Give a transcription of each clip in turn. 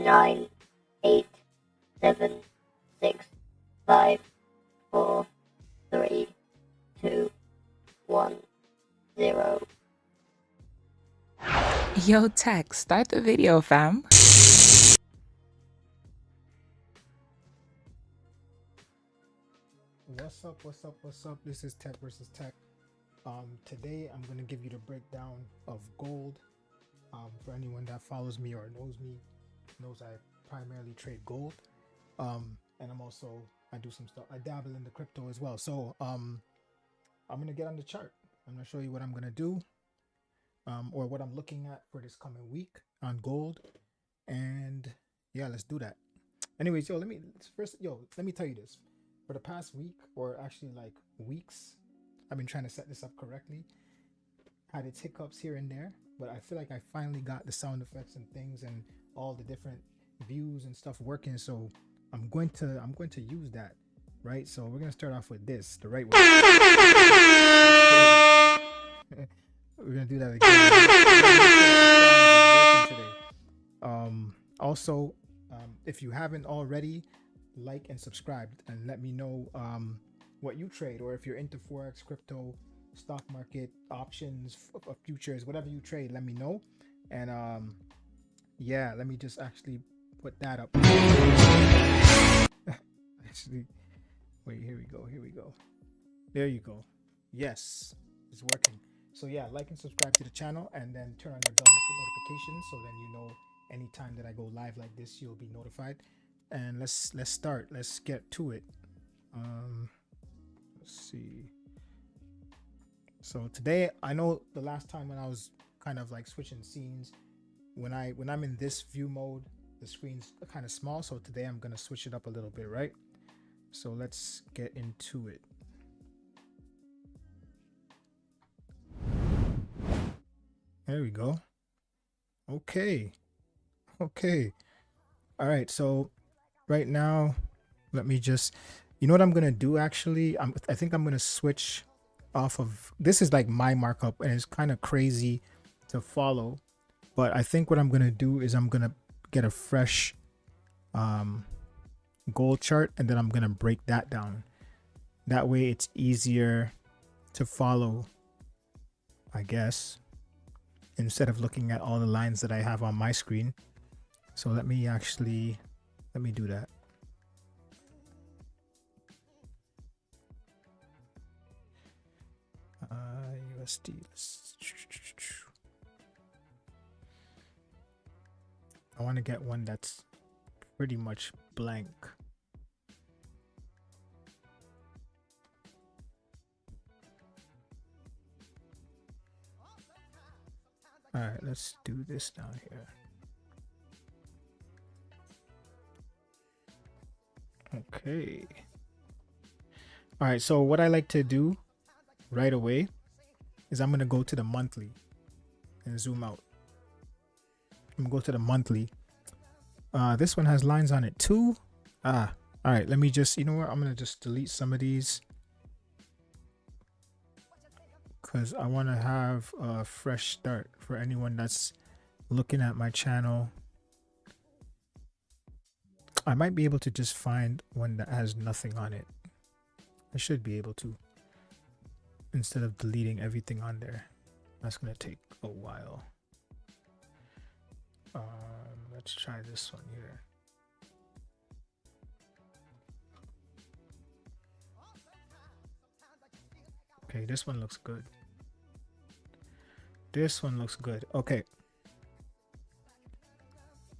9, 8, 7, 6, 5, 4, 3, 2, 1, 0. Yo, Tech, start the video, fam. What's up? This is Tech versus Tech. Today I'm going to give you the breakdown of gold. For anyone that follows me or knows I primarily trade gold. And I do some stuff. I dabble in the crypto as well. So I'm going to get on the chart. I'm going to show you what I'm going to do, or what I'm looking at for this coming week on gold. And yeah, let's do that. Anyways, let me tell you this. For the past week, or actually like weeks, I've been trying to set this up correctly. Had its hiccups here and there, but I feel like I finally got the sound effects and things and all the different views and stuff working. So I'm going to use that, right? So we're gonna start off with this, the right way. We're gonna do that again. Also, if you haven't already, like and subscribe and let me know what you trade, or if you're into forex, crypto, stock market, options, futures, whatever you trade, let me know. And yeah, let me just actually put that up. Actually, wait, here we go. There you go. Yes, it's working. So yeah, like and subscribe to the channel, and then turn on your bell notifications, so then you know anytime that I go live like this, you'll be notified. And let's start. Let's get to it. Let's see. So today, I know the last time when I was kind of like switching scenes, when I'm in this view mode, the screen's kind of small. So today I'm gonna switch it up a little bit, right? So let's get into it. There we go. Okay. All right. So right now, let me just, you know what I'm gonna do actually? I think I'm gonna switch off of, this is like my markup and it's kind of crazy to follow, but I think what I'm gonna do is I'm gonna get a fresh gold chart, and then I'm gonna break that down. That way it's easier to follow, I guess, instead of looking at all the lines that I have on my screen. So let me do that. USD. I want to get one that's pretty much blank. All right, let's do this down here. Okay. All right, so what I like to do right away is I'm going to go to the monthly and zoom out. I'm going to go to the monthly. This one has lines on it too. All right, let me just, you know what? I'm going to just delete some of these because I want to have a fresh start for anyone that's looking at my channel. I might be able to just find one that has nothing on it. I should be able to, instead of deleting everything on there. That's gonna take a while. Let's try this one here. Okay, this one looks good. Okay,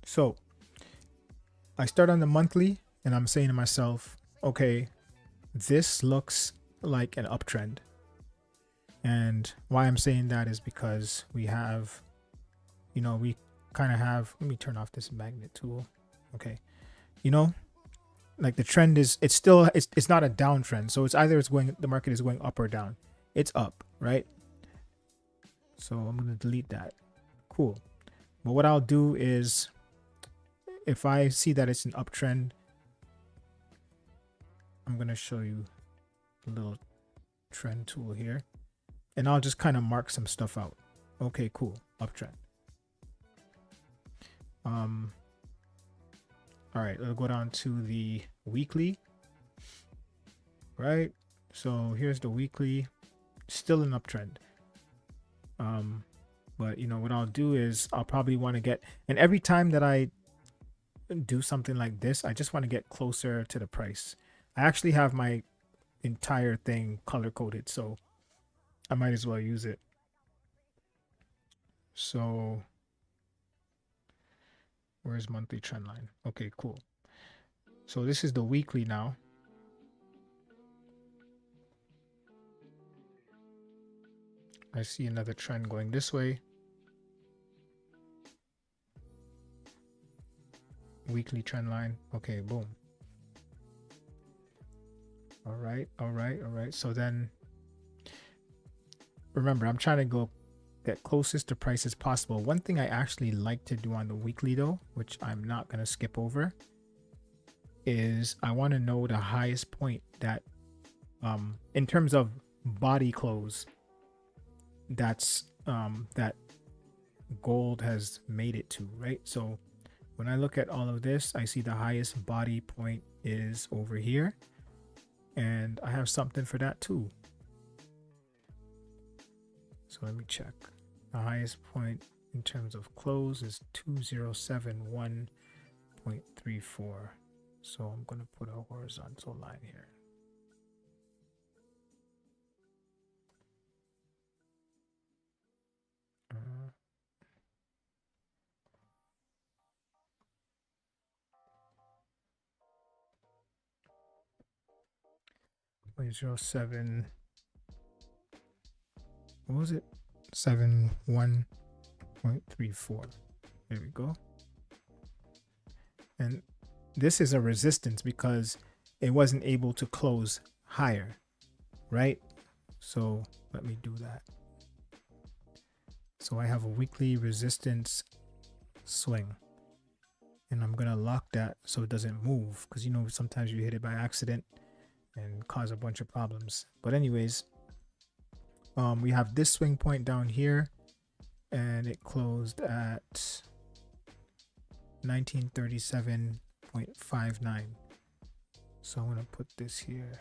so I start on the monthly and I'm saying to myself, okay, this looks like an uptrend. And why I'm saying that is because we have, we kind of have, let me turn off this magnet tool. Okay. Like the trend is, it's not a downtrend. So it's either the market is going up or down. It's up, right? So I'm going to delete that. Cool. But what I'll do is, if I see that it's an uptrend, I'm going to show you a little trend tool here, and I'll just kind of mark some stuff out. Okay, cool. Uptrend. All right, let's go down to the weekly. Right, so here's the weekly, still an uptrend. But you know what I'll do is I'll probably want to get, and every time that I do something like this, I just want to get closer to the price. I actually have my entire thing color coded, so I might as well use it. So where's monthly trend line? Okay, cool. So this is the weekly now. I see another trend going this way. Weekly trend line. Okay, boom. All right. So then remember, I'm trying to go get closest to price as possible. One thing I actually like to do on the weekly though, which I'm not going to skip over, is I want to know the highest point that in terms of body close, that's that gold has made it to, right? So when I look at all of this, I see the highest body point is over here, and I have something for that too. So let me check. The highest point in terms of close is 2071.34. So I'm going to put a horizontal line here. .07. What was it? 71.34. There we go. And this is a resistance because it wasn't able to close higher, right? So let me do that. So I have a weekly resistance swing, and I'm gonna lock that so it doesn't move, because you know sometimes you hit it by accident and cause a bunch of problems. But anyways, we have this swing point down here, and it closed at 1937.59. So I'm gonna put this here.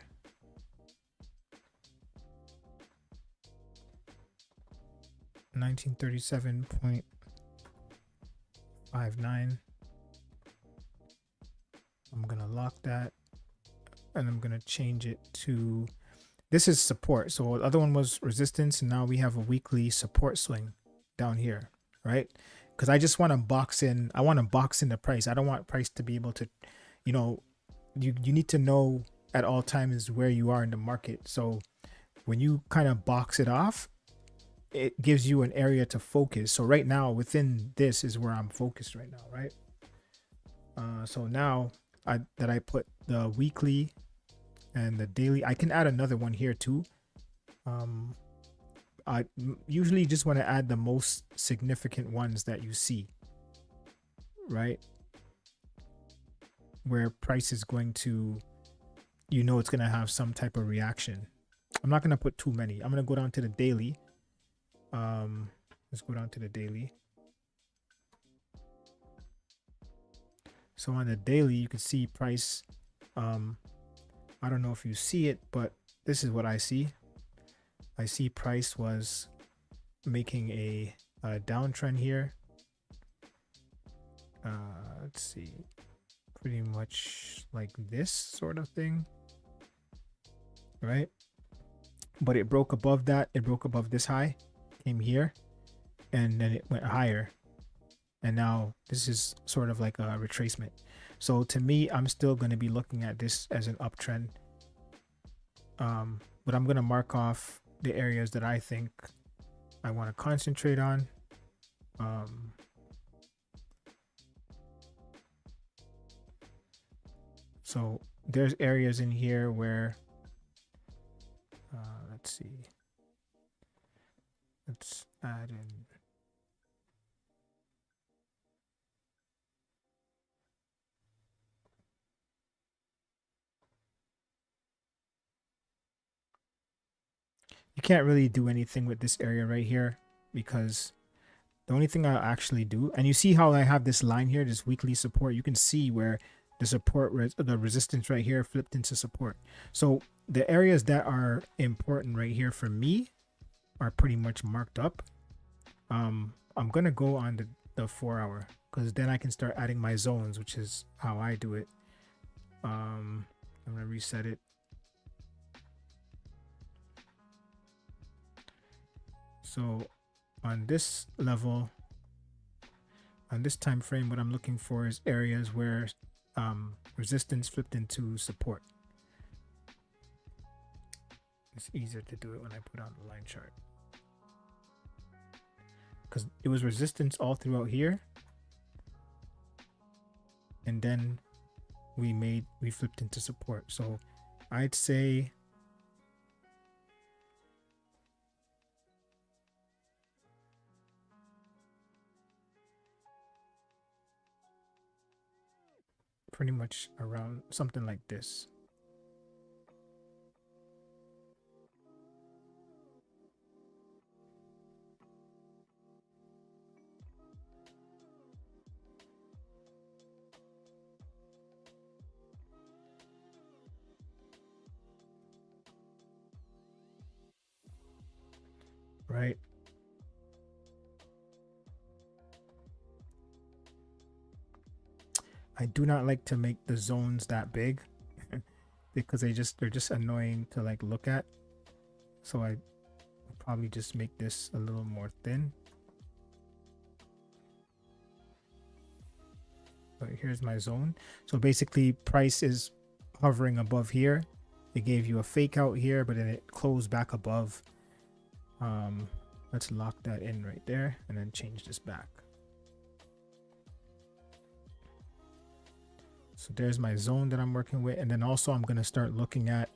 $1937.59. I'm gonna lock that, and I'm gonna change it to, this is support. So the other one was resistance, and now we have a weekly support swing down here, right? Because I just want to box in, I want to box in the price. I don't want price to be able to, you know, you need to know at all times where you are in the market. So when you kind of box it off, it gives you an area to focus. So right now within this is where I'm focused right now, right? So now that I put the weekly and the daily, I can add another one here too. I usually just want to add the most significant ones that you see, right? Where price is going to, you know, it's going to have some type of reaction. I'm not going to put too many. I'm going to go down to the daily. Let's go down to the daily. So on the daily, you can see price. I don't know if you see it, but this is what I see. I see price was making a downtrend here. Let's see, pretty much like this sort of thing, right? But it broke above that. It broke above this high, came here, and then it went higher. And now this is sort of like a retracement. So to me, I'm still going to be looking at this as an uptrend. But I'm going to mark off the areas that I think I want to concentrate on. So there's areas in here where, let's see, let's add in. You can't really do anything with this area right here, because the only thing I'll actually do, and you see how I have this line here, this weekly support, you can see where the the resistance right here flipped into support. So the areas that are important right here for me are pretty much marked up. I'm gonna go on the 4 hour, because then I can start adding my zones, which is how I do it. I'm gonna reset it. So on this level, on this time frame, what I'm looking for is areas where resistance flipped into support. It's easier to do it when I put on the line chart, because it was resistance all throughout here, and then we flipped into support. So I'd say pretty much around something like this. Right. I do not like to make the zones that big because they're just annoying to like look at. So I probably just make this a little more thin. But here's my zone. So basically price is hovering above here. It gave you a fake out here, but then it closed back above. Let's lock that in right there and then change this back. So there's my zone that I'm working with. And then also I'm going to start looking at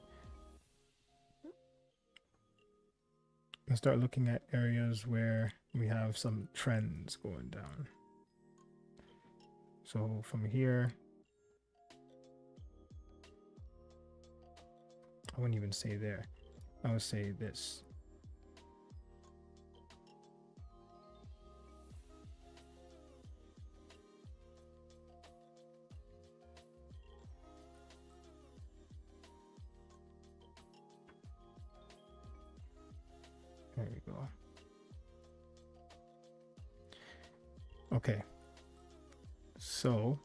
areas where we have some trends going down. So from here, I wouldn't even say there. I would say this. There we go. Okay. So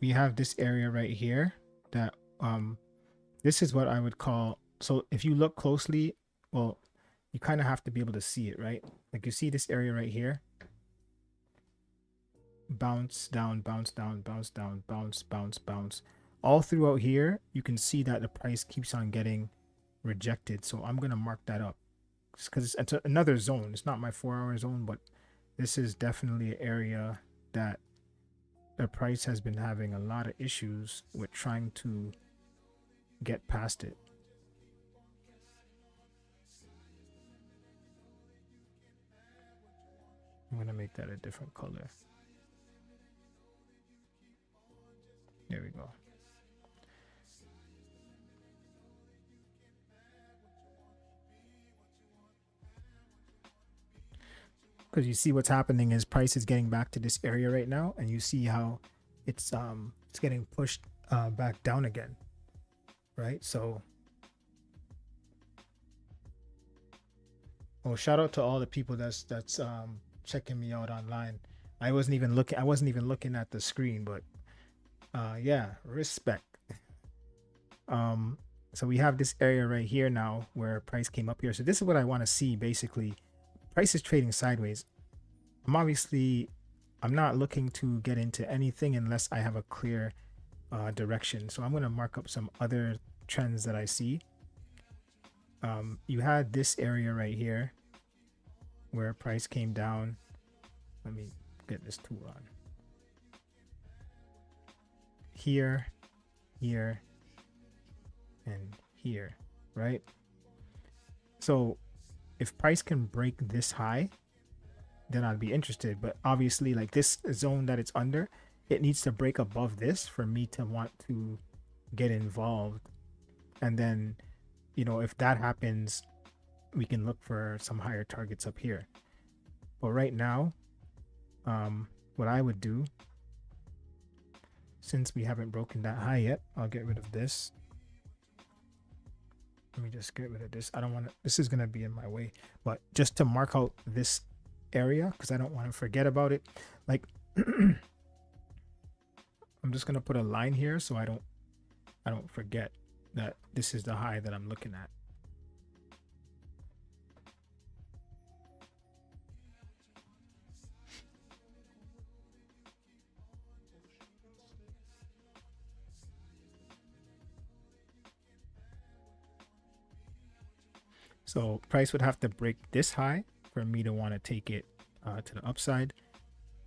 we have this area right here that this is what I would call, so if you look closely, well, you kind of have to be able to see it, right? Like you see this area right here, bounce down, bounce down, bounce down, bounce, bounce, bounce. All throughout here, you can see that the price keeps on getting rejected. So I'm going to mark that up because it's another zone. It's not my 4 hour zone, but this is definitely an area that the price has been having a lot of issues with trying to get past it. I'm going to make that a different color. There we go. Because you see what's happening is price is getting back to this area right now, and you see how it's getting pushed back down again, right? So, oh, shout out to all the people that's checking me out online. I wasn't even looking at the screen, but yeah, respect. So we have this area right here now where price came up here. So this is what I want to see. Basically, price is trading sideways. I'm not looking to get into anything unless I have a clear direction. So I'm going to mark up some other trends that I see. You had this area right here where price came down. Let me get this tool on. Here, here, and here, right? So if price can break this high, then I'd be interested. But obviously, like this zone that it's under, it needs to break above this for me to want to get involved. And then, you know, if that happens, we can look for some higher targets up here. But right now, what I would do, since we haven't broken that high yet, I'll get rid of this. Let me just get rid of this. I don't want to, this is going to be in my way, but just to mark out this area, because I don't want to forget about it. Like, I'm just going to put a line here so I don't forget that this is the high that I'm looking at. So price would have to break this high for me to want to take it to the upside.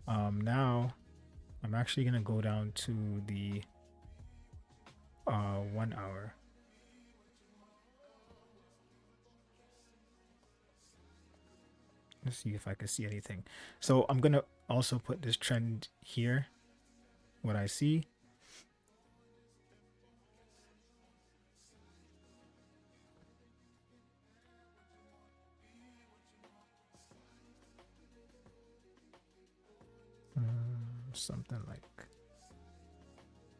Now I'm actually going to go down to the 1 hour. Let's see if I can see anything. So I'm going to also put this trend here, what I see.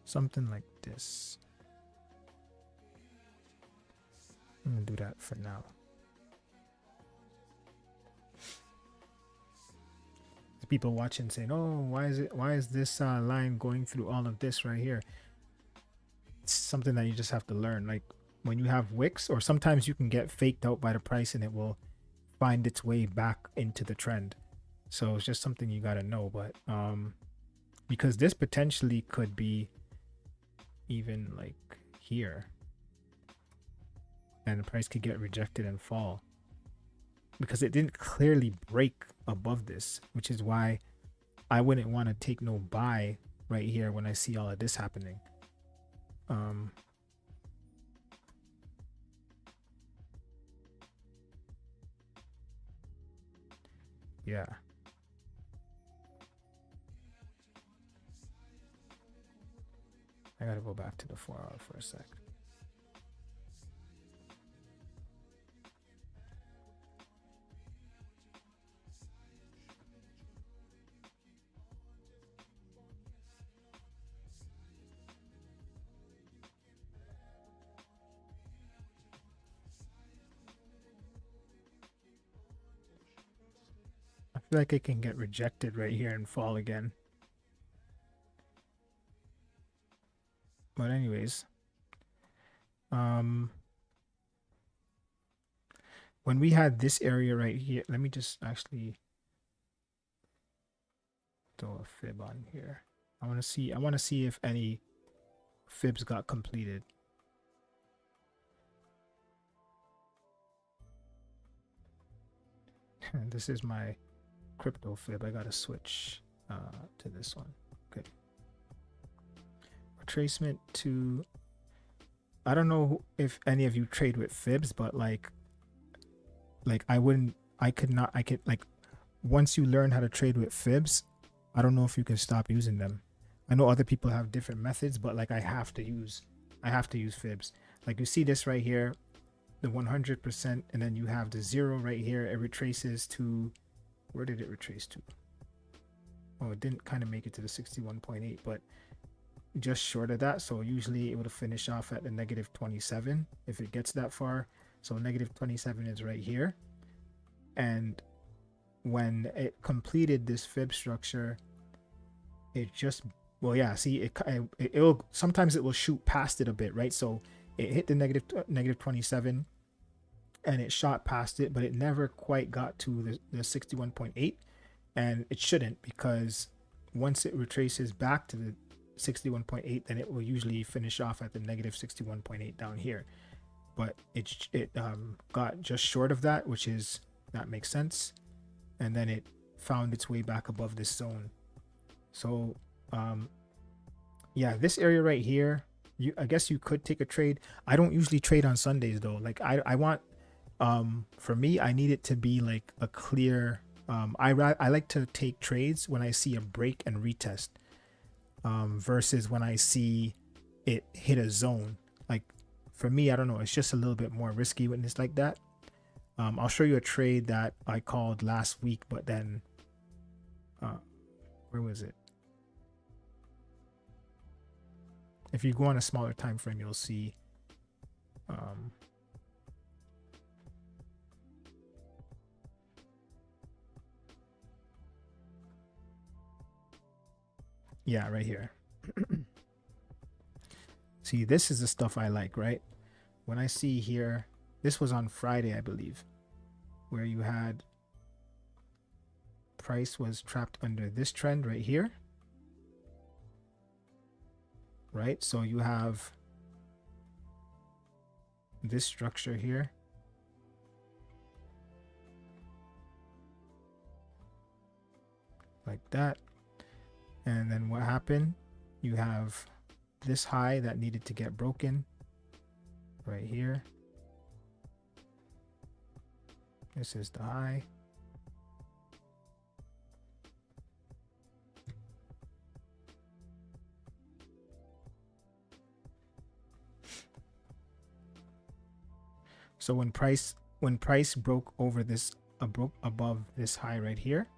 Something like this. I'm gonna do that for now. People watching saying, "Oh, why is this line going through all of this right here?" It's something that you just have to learn. Like when you have wicks, or sometimes you can get faked out by the price and it will find its way back into the trend. So it's just something you got to know. But because this potentially could be even like here, and the price could get rejected and fall because it didn't clearly break above this, which is why I wouldn't want to take no buy right here when I see all of this happening. Yeah. I gotta go back to the 4 hour for a sec. I feel like it can get rejected right here and fall again. But anyways, when we had this area right here, let me just actually throw a fib on here. I want to see if any fibs got completed. This is my crypto fib. I gotta switch to this one. Okay. Retracement to, I don't know if any of you trade with fibs, but like I could like, once you learn how to trade with fibs, I don't know if you can stop using them. I know other people have different methods, but like I have to use fibs. Like you see this right here, the 100%, and then you have the 0 right here. It retraces to, where did it retrace to? Oh, it didn't kind of make it to the 61.8, but just short of that. So usually it would finish off at the -27 if it gets that far. So -27 is right here. And when it completed this fib structure, it just, well, yeah, see, it'll sometimes it will shoot past it a bit, right? So it hit the -27 and it shot past it, but it never quite got to the 61.8, and it shouldn't, because once it retraces back to the 61.8, then it will usually finish off at the -61.8 down here. But it got just short of that, which is, that makes sense, and then it found its way back above this zone. So yeah, this area right here, I guess you could take a trade. I don't usually trade on Sundays though. Like I want, for me, I need it to be like a clear, I like to take trades when I see a break and retest, versus when I see it hit a zone. Like for me, I don't know, it's just a little bit more risky when it's like that. I'll show you a trade that I called last week, but then Where was it? If you go on a smaller time frame, you'll see yeah, right here. See, this is the stuff I like, right? When I see here, this was on Friday, I believe, where you had price was trapped under this trend right here, right? So you have this structure here, like that. And then what happened? You have this high that needed to get broken right here. This is the high. So when price broke over this, broke above this high right here,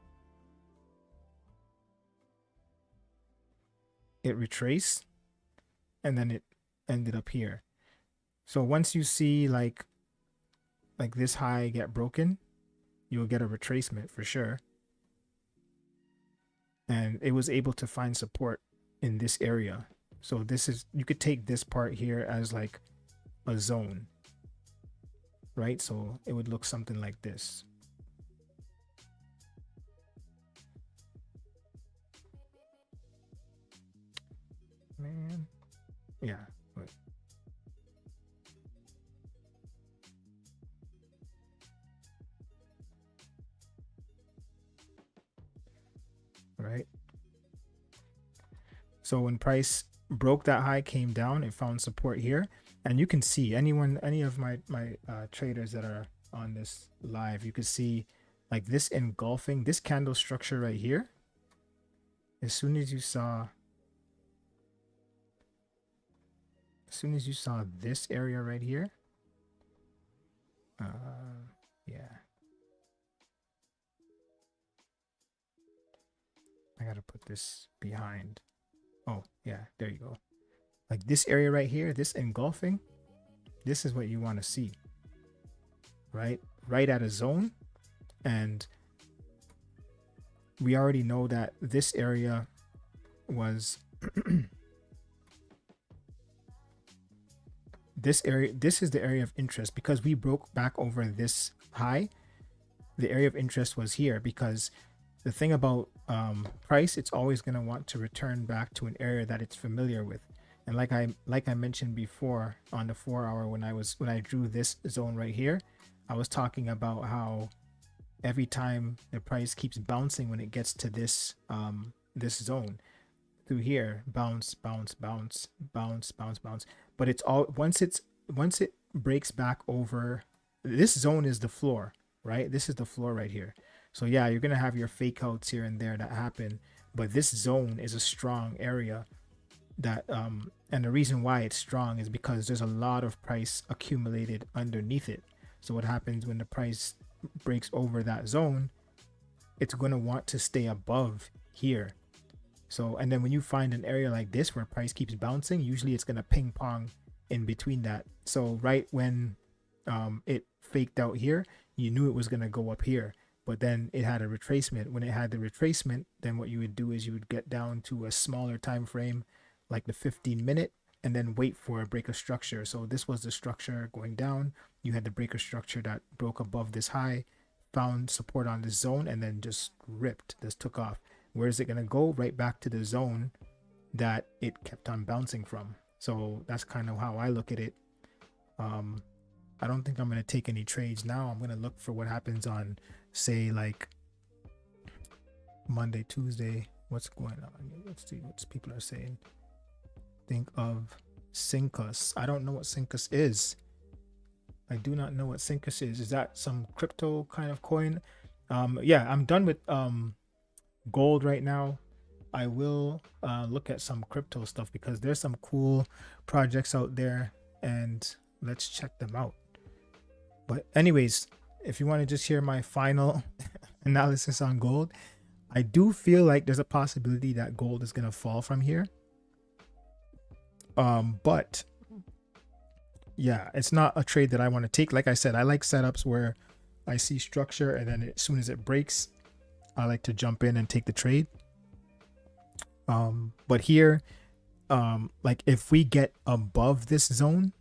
it retraced, and then it ended up here. So once you see like this high get broken, you'll get a retracement for sure. And it was able to find support in this area. So this is, you could take this part here as like a zone, right? So it would look something like this. Man, yeah. Wait. Right. So when price broke that high, came down, it found support here, and you can see any of my traders that are on this live, you can see like this engulfing this candle structure right here. As soon as you saw this area right here, yeah, I gotta put this behind. Oh yeah, there you go. Like this area right here, this engulfing, this is what you want to see, right at a zone. And we already know that this area was this is the area of interest, because we broke back over this high. The area of interest was here, because the thing about price, it's always going to want to return back to an area that it's familiar with. And like I mentioned before on the 4 hour, when I drew this zone right here, I was talking about how every time the price keeps bouncing when it gets to this this zone through here, bounce, bounce, bounce, bounce, bounce, bounce. But it's all, once it breaks back over this zone is the floor, right? This is the floor right here. So yeah, you're gonna have your fake outs here and there that happen, but this zone is a strong area that and the reason why it's strong is because there's a lot of price accumulated underneath it. So what happens when the price breaks over that zone, it's going to want to stay above here. So, and then when you find an area like this where price keeps bouncing, usually it's going to ping pong in between that. So right when it faked out here, you knew it was going to go up here, but then it had a retracement. When it had the retracement, then what you would do is you would get down to a smaller time frame, like the 15-minute, and then wait for a breaker structure. So this was the structure going down. You had the breaker structure that broke above this high, found support on this zone, and then just ripped, just took off. Where is it going to go? Right back to the zone that it kept on bouncing from. So that's kind of how I look at it. I don't think I'm going to take any trades now. I'm going to look for what happens on, say, like Monday, Tuesday. What's going on? Let's see what people are saying. Think of Syncus. I don't know what Syncus is. I do not know what Syncus is. Is that some crypto kind of coin? Yeah, I'm done with gold right now. I will look at some crypto stuff because there's some cool projects out there, and let's check them out. But anyways, if you want to just hear my final analysis on gold, I do feel like there's a possibility that gold is gonna fall from here. But yeah, it's not a trade that I want to take. Like I said, I like setups where I see structure and then as soon as it breaks, I like to jump in and take the trade. But here, like if we get above this zone,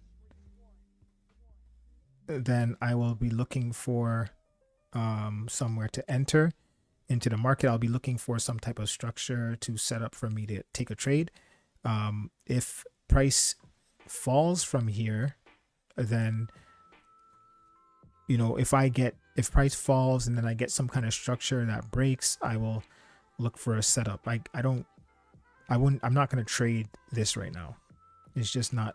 then I will be looking for somewhere to enter into the market. I'll be looking for some type of structure to set up for me to take a trade. If price falls from here, then you know, if price falls and then I get some kind of structure that breaks, I will look for a setup. I'm not going to trade this right now. It's just not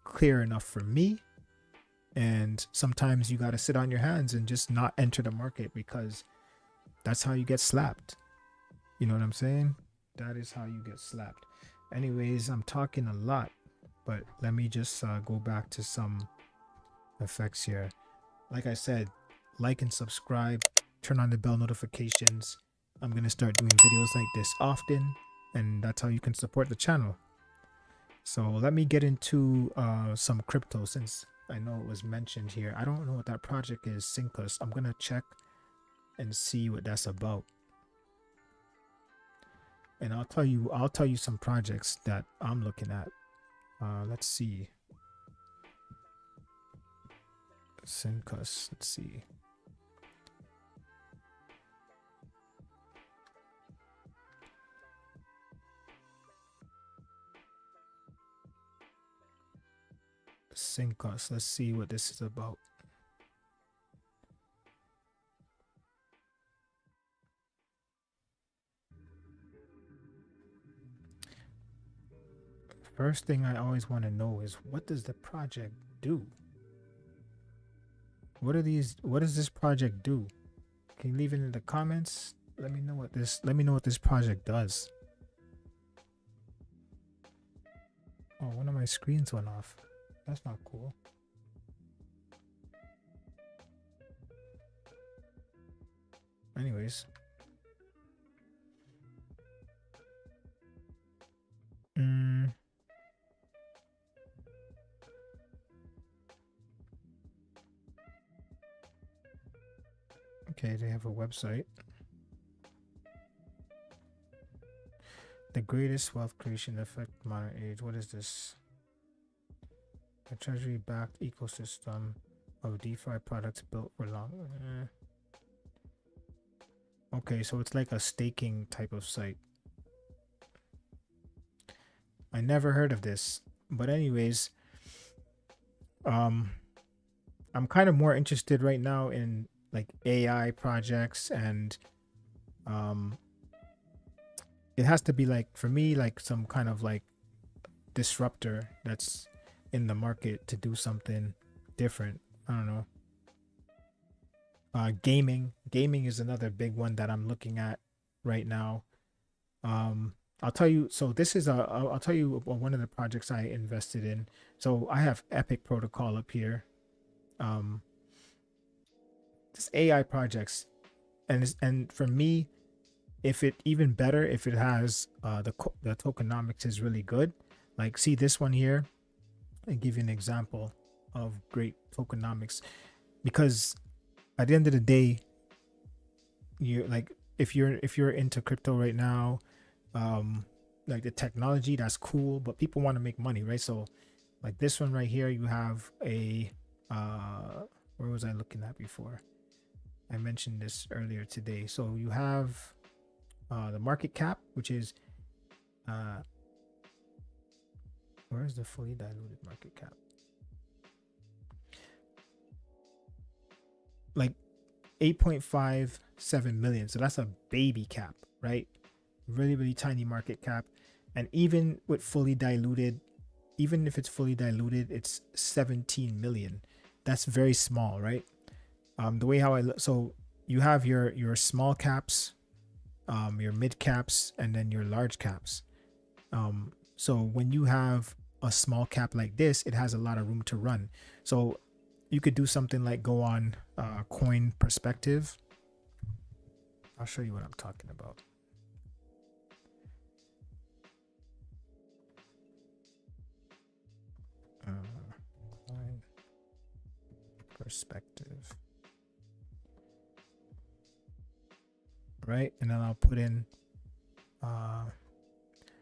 clear enough for me. And sometimes you got to sit on your hands and just not enter the market, because that's how you get slapped. You know what I'm saying? That is how you get slapped. Anyways, I'm talking a lot, but let me just go back to some effects here. Like I said, like and subscribe, turn on the bell notifications. I'm going to start doing videos like this often, and that's how you can support the channel. So let me get into some crypto, since I know it was mentioned here. I don't know what that project is, Syncus. I'm going to check and see what that's about. And I'll tell you some projects that I'm looking at. Let's see. Syncus, let's see. Syncus, let's see what this is about. First thing I always want to know is, what does the project do? What does this project do? Can you leave it in the comments? Let me know what this project does. Oh, one of my screens went off. That's not cool. Anyways. Okay, they have a website. The greatest wealth creation effect modern age. What is this? A treasury-backed ecosystem of DeFi products built for long. Okay, so it's like a staking type of site. I never heard of this, but anyways, I'm kind of more interested right now in like AI projects, and it has to be like, for me, like some kind of like disruptor that's in the market to do something different. I don't know. Gaming is another big one that I'm looking at right now. I'll tell you, so this is I'll tell you one of the projects I invested in. So I have Epic Protocol up here. This AI projects, and for me, if it even better if it has the tokenomics is really good. Like, see this one here. I give you an example of great tokenomics, because at the end of the day, you like, if you're into crypto right now, like the technology, that's cool, but people want to make money, right? So like this one right here, you have a where was I looking at before? I mentioned this earlier today. So you have the market cap, which is where is the fully diluted market cap? Like 8.57 million. So that's a baby cap, right? Really tiny market cap. And even with fully diluted, even if it's fully diluted, it's 17 million. That's very small, right? The way how so you have your small caps, your mid caps, and then your large caps. So when you have a small cap like this, it has a lot of room to run. So you could do something like go on Coin Perspective, I'll show you what I'm talking about. Line perspective. Right, and then I'll put in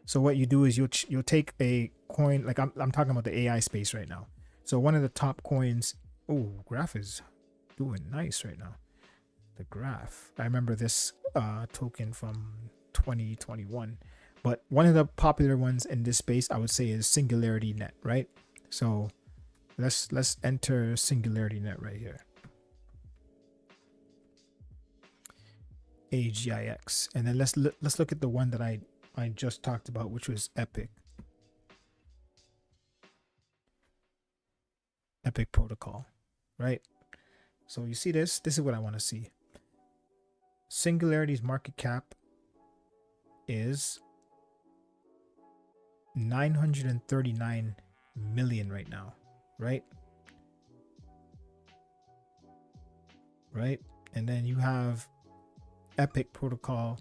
so what you do is you'll take a coin, like I'm talking about the AI space right now. So one of the top coins, oh, Graph is doing nice right now. The Graph, I remember this token from 2021, but one of the popular ones in this space I would say is Singularity Net, right? So let's enter Singularity Net right here. AGIX, and then let's look at the one that I just talked about, which was Epic Protocol, right? So you see this is what I want to see. Singularity's market cap is 939 million right now, right? And then you have Epic Protocol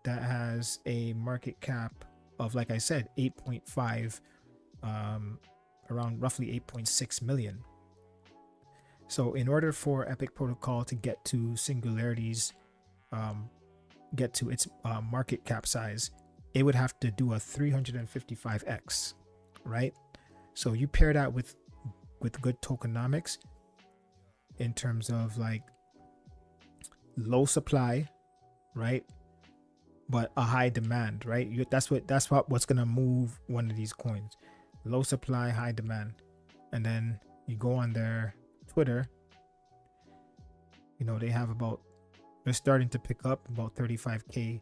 that has a market cap of, like I said, 8.5, around roughly 8.6 million. So in order for Epic Protocol to get to Singularity's get to its market cap size, it would have to do a 355x, right? So you pair that with good tokenomics in terms of like low supply, right, but a high demand, right? That's what's gonna move one of these coins. Low supply, high demand. And then you go on their Twitter, you know, they're starting to pick up about 35k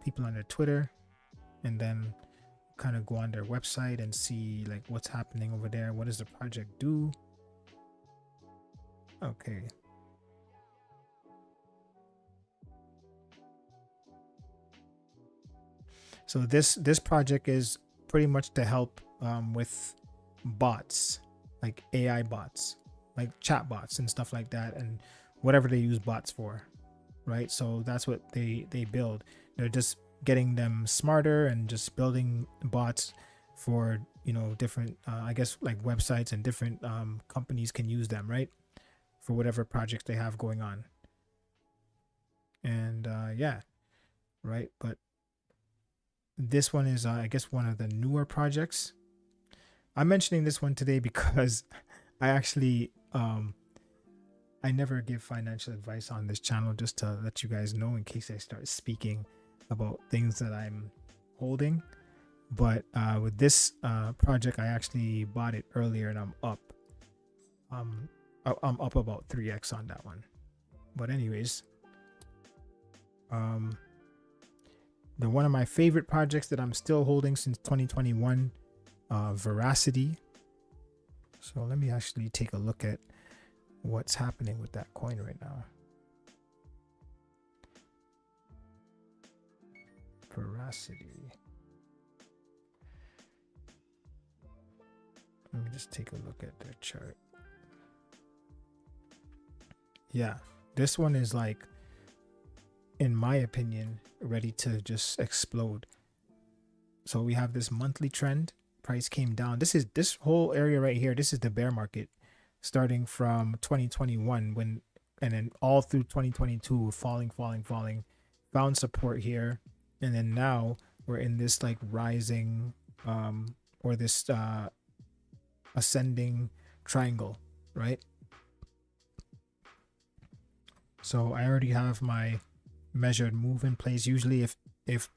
people on their Twitter, and then kind of go on their website and see like what's happening over there. What does the project do? Okay. So this project is pretty much to help with bots, like AI bots, like chat bots and stuff like that, and whatever they use bots for, right? So that's what they build. They're just getting them smarter and just building bots for, you know, different I guess like websites, and different companies can use them, right, for whatever projects they have going on. And yeah, right. But this one is I guess one of the newer projects. I'm mentioning this one today because I actually I never give financial advice on this channel, just to let you guys know in case I start speaking about things that I'm holding. But with this project, I actually bought it earlier, and I'm up about 3x on that one. But anyways, the one of my favorite projects that I'm still holding since 2021, Veracity. So let me actually take a look at what's happening with that coin right now. Veracity. Let me just take a look at their chart. Yeah, this one is like, in my opinion, ready to just explode. So we have this monthly trend. Price came down. This whole area right here, this is the bear market, starting from 2021, and then all through 2022, falling, found support here, and then now we're in this like rising or this ascending triangle, right? So I already have my measured move in place. Usually if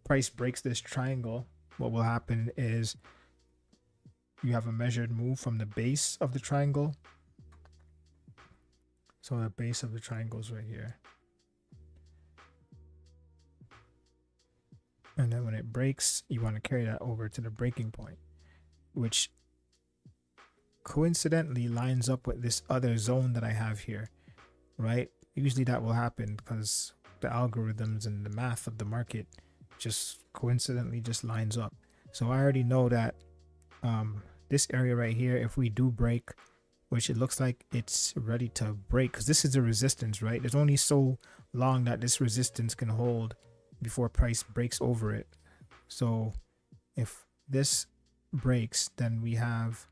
price breaks this triangle, what will happen is you have a measured move from the base of the triangle. So the base of the triangle is right here, and then when it breaks, you want to carry that over to the breaking point, which coincidentally lines up with this other zone that I have here, right? Usually that will happen because the algorithms and the math of the market just coincidentally just lines up. So I already know that this area right here, if we do break which it looks like it's ready to break, because this is the resistance, right? There's only so long that this resistance can hold before price breaks over it. So if this breaks, then we have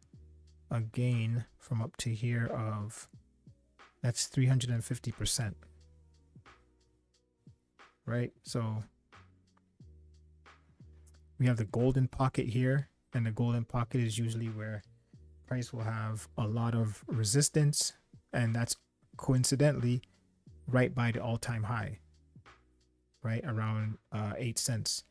a gain from up to here of, that's 350%, right? So we have the golden pocket here, and the golden pocket is usually where price will have a lot of resistance, and that's coincidentally right by the all-time high, right around 8 cents.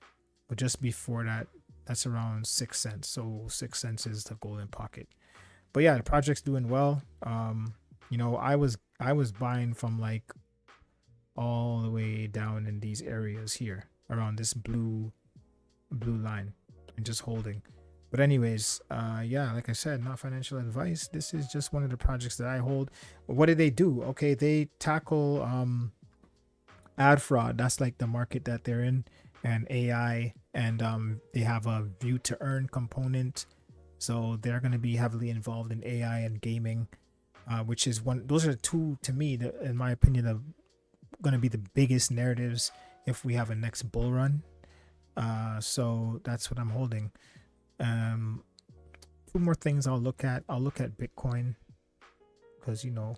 But just before that, that's around 6 cents. So 6 cents is the golden pocket. But yeah, the project's doing well. You know, I was buying from like all the way down in these areas here around this blue line and just holding. But anyways, yeah, like I said, not financial advice. This is just one of the projects that I hold. What do? Okay, they tackle ad fraud. That's like the market that they're in, and AI, and they have a view to earn component. So they're going to be heavily involved in AI and gaming, which is one. Those are two, to me, that, in my opinion, are going to be the biggest narratives if we have a next bull run. So that's what I'm holding. Two more things I'll look at. I'll look at Bitcoin, because you know,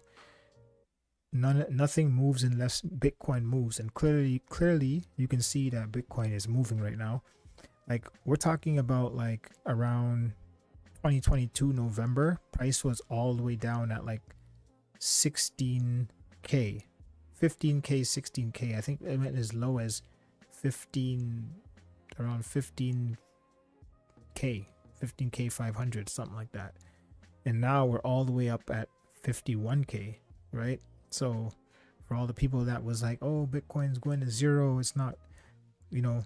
nothing moves unless Bitcoin moves, and clearly you can see that Bitcoin is moving right now. Like, we're talking about like around 2022 November, price was all the way down at like 16k, 15k, 16k. I think it went as low as 15, around 15k, 500, something like that. And now we're all the way up at 51k, right? So for all the people that was like, oh, Bitcoin's going to zero, it's not, you know,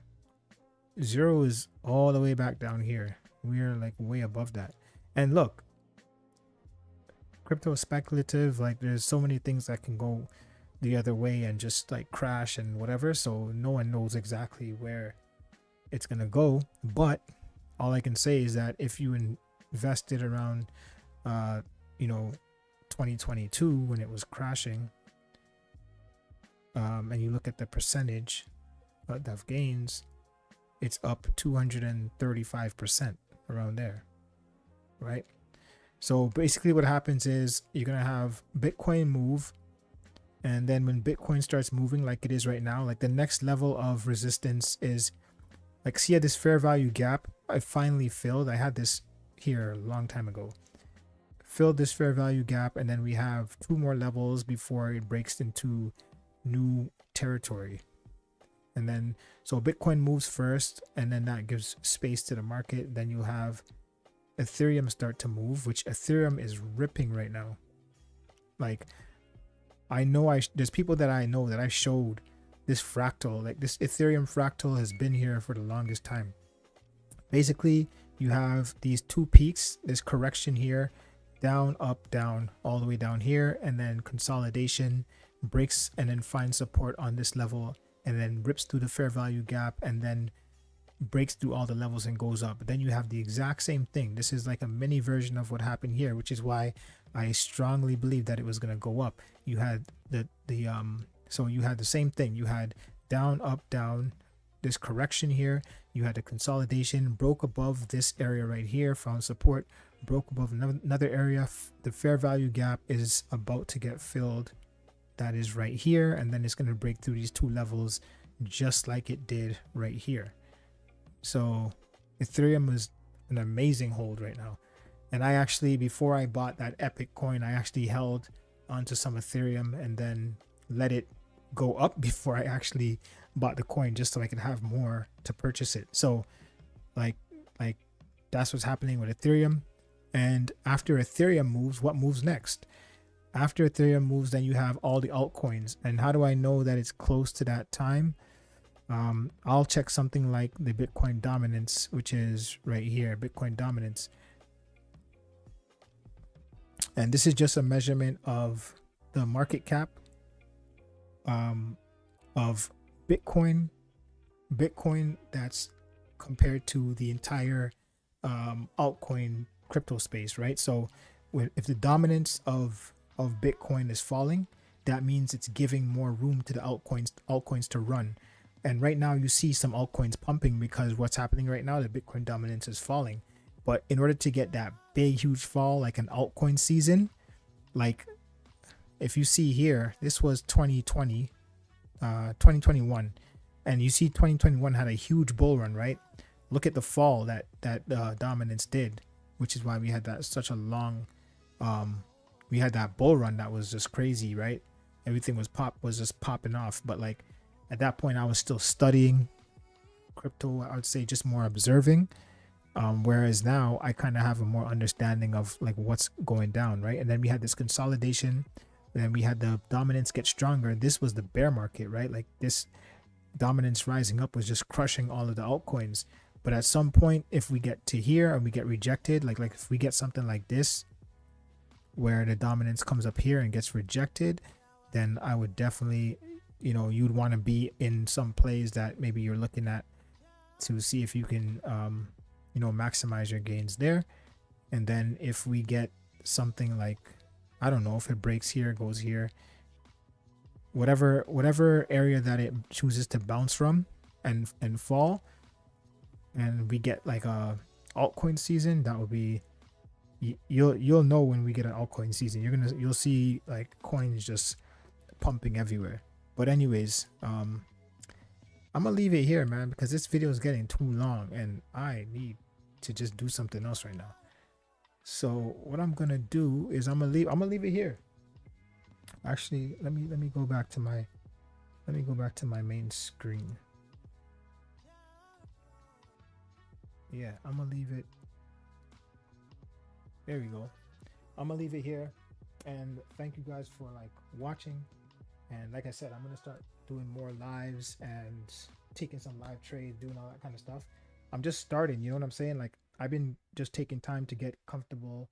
zero is all the way back down here. We're like way above that. And look, crypto is speculative. Like, there's so many things that can go the other way and just like crash and whatever. So no one knows exactly where it's gonna go. But all I can say is that if you invested around, you know, 2022 when it was crashing, and you look at the percentage of gains, it's up 235% around there, right? So basically what happens is you're gonna have Bitcoin move, and then when Bitcoin starts moving like it is right now, like the next level of resistance is like, see, at this fair value gap, I finally filled. I had this here a long time ago, filled this fair value gap, and then we have two more levels before it breaks into new territory. And then, so Bitcoin moves first, and then that gives space to the market. Then you'll have Ethereum start to move, which Ethereum is ripping right now. Like, I know there's people that I know that I showed this fractal, like this Ethereum fractal has been here for the longest time. Basically, you have these two peaks, this correction here, down, up, down, all the way down here, and then consolidation, breaks, and then finds support on this level, and then rips through the fair value gap, and then breaks through all the levels and goes up. But then you have the exact same thing. This is like a mini version of what happened here, which is why I strongly believe that it was going to go up. You had so you had the same thing. You had down, up, down, this correction here. You had a consolidation, broke above this area right here, found support, broke above another area. The fair value gap is about to get filled. That is right here, and then it's going to break through these two levels just like it did right here. So Ethereum is an amazing hold right now. And I actually, before I bought that Epic coin, I actually held onto some Ethereum and then let it go up before I actually bought the coin, just so I could have more to purchase it. So like that's what's happening with Ethereum. And after Ethereum moves, what moves next? After Ethereum moves, then you have all the altcoins. And how do I know that it's close to that time? I'll check something like the Bitcoin dominance, which is right here, Bitcoin dominance. And this is just a measurement of the market cap of Bitcoin that's compared to the entire altcoin crypto space, right? So if the dominance of Bitcoin is falling, that means it's giving more room to the altcoins to run. And right now you see some altcoins pumping because what's happening right now, the Bitcoin dominance is falling. But in order to get that big, huge fall, like an altcoin season, like if you see here, this was 2021, and you see 2021 had a huge bull run, right? Look at the fall that dominance did, which is why we had that such a long, we had that bull run that was just crazy, right? Everything was just popping off. But like at that point, I was still studying crypto. I would say just more observing. Whereas now I kind of have a more understanding of like what's going down, right? And then we had this consolidation, and then we had the dominance get stronger. This was the bear market, right? Like this dominance rising up was just crushing all of the altcoins. But at some point, if we get to here and we get rejected, like if we get something like this, where the dominance comes up here and gets rejected, then I would definitely, you'd want to be in some plays that maybe you're looking at to see if you can, maximize your gains there. And then if we get something like, I don't know, if it breaks here, goes here, whatever area that it chooses to bounce from and fall, and we get like a altcoin season, that would be, you'll know when we get an altcoin season. You'll see like coins just pumping everywhere. But anyways, I'm gonna leave it here, man, because this video is getting too long and I need to just do something else right now. So what I'm gonna do is I'm gonna leave it here. Actually, let me go back to my main screen. Yeah, I'm gonna leave it. There we go. I'm gonna leave it here, and thank you guys for like watching. And like I said, I'm gonna start doing more lives and taking some live trades, doing all that kind of stuff. I'm just starting, you know what I'm saying? Like I've been just taking time to get comfortable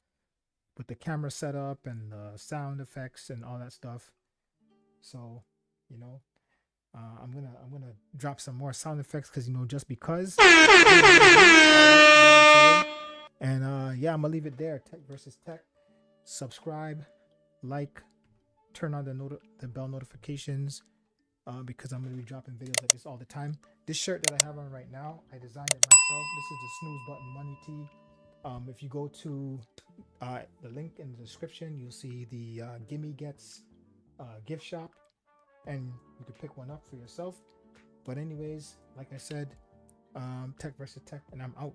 with the camera setup and the sound effects and all that stuff. So, I'm gonna drop some more sound effects because just because. And yeah, I'm gonna leave it there. Tech versus tech. Subscribe, like, turn on the bell notifications, because I'm gonna be dropping videos like this all the time. This shirt that I have on right now, I designed it myself. This is the snooze button money tee. If you go to the link in the description, you'll see the Gimme Gets gift shop, and you can pick one up for yourself. But anyways, like I said, tech versus tech, and I'm out.